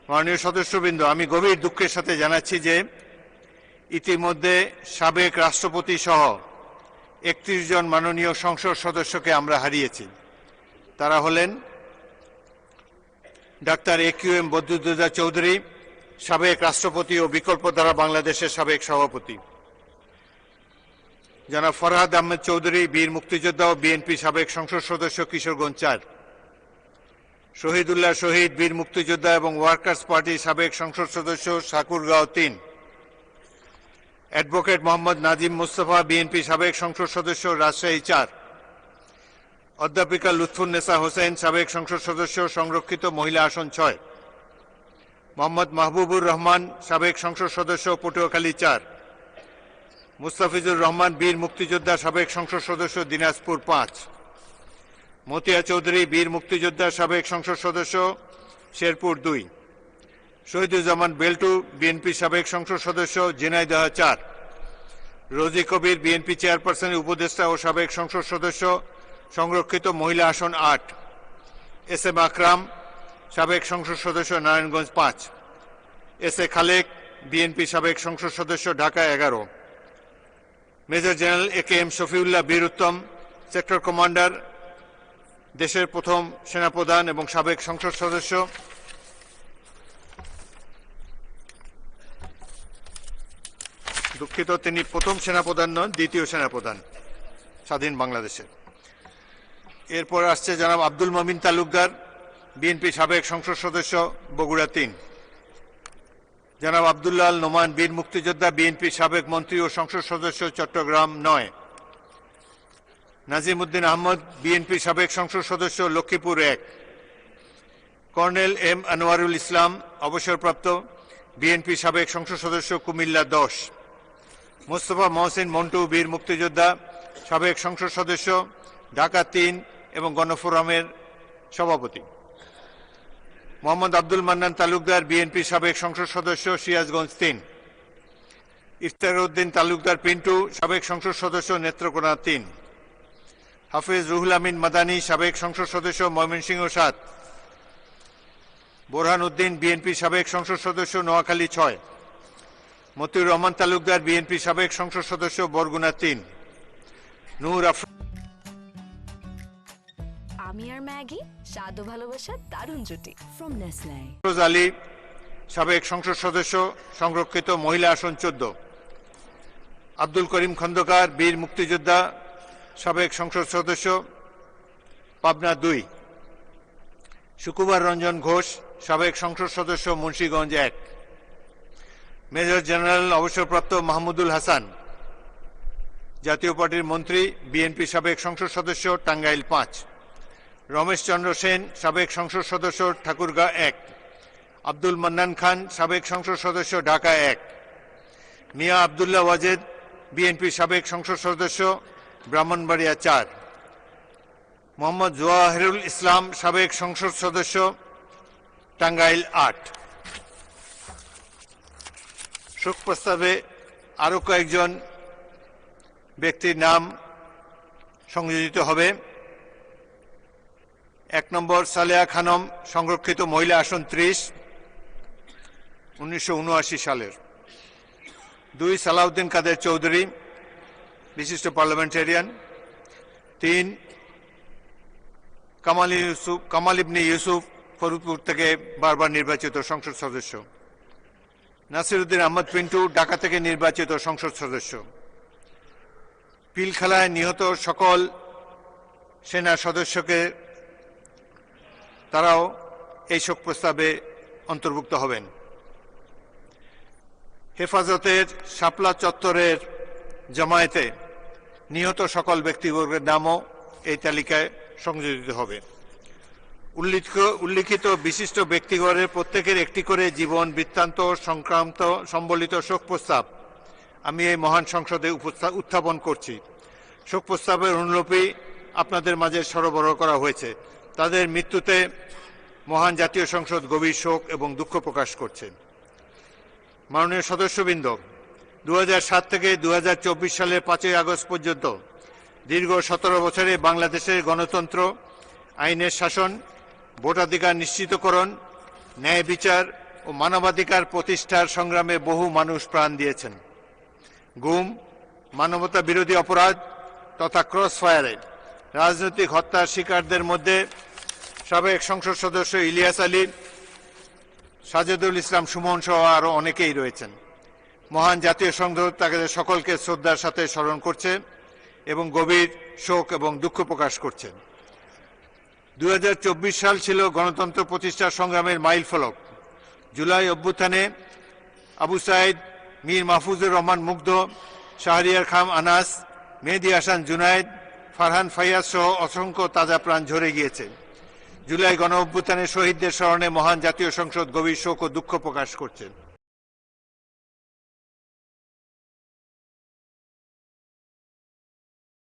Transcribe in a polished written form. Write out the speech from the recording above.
মাননীয় সদস্যবৃন্দ, আমি গভীর দুঃখের সাথে জানাচ্ছি যে ইতিমধ্যে সাবেক রাষ্ট্রপতি সহ ৩১ জন মাননীয় সংসদ সদস্যকে আমরা হারিয়েছি। তারা হলেন ডাক্তার AQM বদরুদ্দোজা চৌধুরী, সাবেক রাষ্ট্রপতি ও বিকল্পধারা বাংলাদেশের সাবেক সভাপতি; জনাব ফরহাদ আহমেদ চৌধুরী, বীর মুক্তিযোদ্ধা ও বিএনপি সাবেক সংসদ সদস্য, কিশোরগঞ্জ ৪; শহীদুল্লাহ শহীদ, বীর মুক্তিযোদ্ধা এবং ওয়ার্কার্স পার্টির সাবেক সংসদ সদস্য, ঠাকুরগাঁও ৩; অ্যাডভোকেট মোহাম্মদ নাজিম মুস্তফা, বিএনপি সাবেক সংসদ সদস্য, রাজশাহী ৪; অধ্যাপিকা লুৎফুন্নেসা হোসেন, সাবেক সংসদ সদস্য, সংরক্ষিত মহিলা আসন ৬; মোহাম্মদ মাহবুবুর রহমান, সাবেক সংসদ সদস্য, পটুয়াখালী ৪; মুস্তাফিজুর রহমান, বীর মুক্তিযোদ্ধা, সাবেক সংসদ সদস্য, দিনাজপুর ৫; মতিয়া চৌধুরী, বীর মুক্তিযোদ্ধা, সাবেক সংসদ সদস্য, শেরপুর ২; শহীদুজ্জামান বেল্টু, বিএনপি সাবেক সংসদ সদস্য, ঝিনাইদহ ৪; রোজি কবির, বিএনপি চেয়ারপারসনের উপদেষ্টা ও সাবেক সংসদ সদস্য, সংরক্ষিত মহিলা আসন ৮; SM আকরাম, সাবেক সংসদ সদস্য, নারায়ণগঞ্জ ৫; SA খালেক, বিএনপি সাবেক সংসদ সদস্য, Dhaka ১১; major general AKM Shafiullah বীর উত্তম, সেক্টর কমান্ডার, দেশের প্রথম সেনাপ্রধান এবং সাবেক সংসদ সদস্য; দুঃখিত, তিনি প্রথম সেনাপ্রধান নন, দ্বিতীয় সেনাপ্রধান স্বাধীন বাংলাদেশের। এরপর আসছে জনাব আব্দুল মমিন তালুকদার, বিএনপি সাবেক সংসদ সদস্য, বগুড়া ৩; জনাব আব্দুল্লাহ আল নোমান, বীর মুক্তিযোদ্ধা, বিএনপি সাবেক মন্ত্রী ও সংসদ সদস্য, চট্টগ্রাম ৯; নাজিম উদ্দিন আহমদ, বিএনপি সাবেক সংসদ সদস্য, লক্ষ্মীপুর ১; কর্নেল M আনোয়ারুল ইসলাম, অবসরপ্রাপ্ত, বিএনপি সাবেক সংসদ সদস্য, কুমিল্লা ১০; মোস্তফা মহসিন মন্টু, বীর মুক্তিযোদ্ধা, সাবেক সংসদ সদস্য, ঢাকা ৩ এবং গণফোরামের সভাপতি; মোহাম্মদ আব্দুল মান্নান তালুকদার, বিএনপি সাবেক সংসদ সদস্য, সিরাজগঞ্জ ৩; ইফতার উদ্দিন তালুকদার পিন্টু, সাবেক সংসদ সদস্য, নেত্রকোনা ৩; হাফেজ রুহুল আমিন মাদানী, সাবেক সংসদ সদস্য, ময়মনসিংহ ৭; বোরহান উদ্দিন, বিএনপি সাবেক সংসদ সদস্য, নোয়াখালী ৬; মতিউর রহমান তালুকদার, বিএনপি সাবেক সংসদ সদস্য, বরগুনা ৩; নূর আমি আর ম্যাগি, স্বাদ ও ভালোবাসার দারুণ জুটি ফ্রম নেসলে; আফরোজ আলী, সাবেক সংসদ সদস্য, সংরক্ষিত মহিলা আসন ১৪; আব্দুল করিম খন্দকার, বীর মুক্তিযোদ্ধা, সাবেক সংসদ সদস্য, পাবনা ২; শুকুবার রঞ্জন ঘোষ, সাবেক সংসদ সদস্য, মুন্সিগঞ্জ ১; মেজর জেনারেল অবসরপ্রাপ্ত মাহমুদুল হাসান, জাতীয় পার্টির মন্ত্রী, বিএনপি সাবেক সংসদ সদস্য, টাঙ্গাইল ৫; রমেশ চন্দ্র সেন, সাবেক সংসদ সদস্য, ঠাকুরগাঁও ১; আব্দুল মান্নান খান, সাবেক সংসদ সদস্য, ঢাকা ১; মিয়া আবদুল্লাহ ওয়াজেদ, বিএনপি সাবেক সংসদ সদস্য, ব্রাহ্মণবাড়িয়া ৪; মোহাম্মদ জওয়াহিরুল ইসলাম, সাবেক সংসদ সদস্য, টাঙ্গাইল ৮। শোক প্রস্তাবে আরও কয়েকজন ব্যক্তির নাম সংযোজিত হবে। ১ নম্বর সালেহা খানম, সংরক্ষিত মহিলা আসন ৩০, ১৯৭৯ সালের। ২ সালাউদ্দিন কাদের চৌধুরী, বিশিষ্ট পার্লামেন্টেরিয়ান। ৩ কামাল ইবনে ইউসুফ, ফরিদপুর থেকে বারবার নির্বাচিত সংসদ সদস্য। নাসিরউদ্দিন আহমদ পিন্টু, ঢাকা থেকে নির্বাচিত সংসদ সদস্য। পিলখালায় নিহত সকল সেনা সদস্যকে তারাও এই শোক প্রস্তাবে অন্তর্ভুক্ত হবেন। হেফাজতের শাপলা চত্বরের জামায়াতে নিহত সকল ব্যক্তিবর্গের নামও এই তালিকায় সংযোজিত হবে। উল্লিখিত বিশিষ্ট ব্যক্তিগণের প্রত্যেকের একটি করে জীবন বৃত্তান্ত সংক্রান্ত সম্বলিত শোক প্রস্তাব আমি এই মহান সংসদে উত্থাপন করছি। শোক প্রস্তাবের অনুলিপি আপনাদের মাঝে সরবরাহ করা হয়েছে। তাদের মৃত্যুতে মহান জাতীয় সংসদ গভীর শোক এবং দুঃখ প্রকাশ করছে। মাননীয় সদস্যবৃন্দ, ২০০৭ থেকে ২০২৪ সালের ৫ই আগস্ট পর্যন্ত দীর্ঘ ১৭ বছরে বাংলাদেশের গণতন্ত্র, আইনের শাসন, ভোটাধিকার নিশ্চিতকরণ, ন্যায় বিচার ও মানবাধিকার প্রতিষ্ঠার সংগ্রামে বহু মানুষ প্রাণ দিয়েছেন। গুম, মানবতা বিরোধী অপরাধ তথা ক্রস ফায়ারে রাজনৈতিক হত্যার শিকারদের মধ্যে সাবেক সংসদ সদস্য ইলিয়াস আলী, সাজেদুল ইসলাম সুমন সহ আরও অনেকেই রয়েছেন। মহান জাতীয় সংঘ তাদের সকলকে শ্রদ্ধার সাথে স্মরণ করছে এবং গভীর শোক এবং দুঃখ প্রকাশ করছে। 2024 সাল ছিল গণতন্ত্র প্রতিষ্ঠার সংগ্রামের মাইল ফলক। জুলাই অভ্যুত্থানে আবু সাইদ, মীর মাহফুজুর রহমান মুগ্ধ, শাহরিয়ার খান আনাস, মেহেদী হাসান জুনায়েদ, ফারহান ফাইয়াজ সহ অসংখ্য তাজা প্রাণ ঝরে গিয়েছে। জুলাই গণ অভ্যুত্থানে শহীদদের স্মরণে মহান জাতীয় সংসদ গভীর শোক ও দুঃখ প্রকাশ করছে।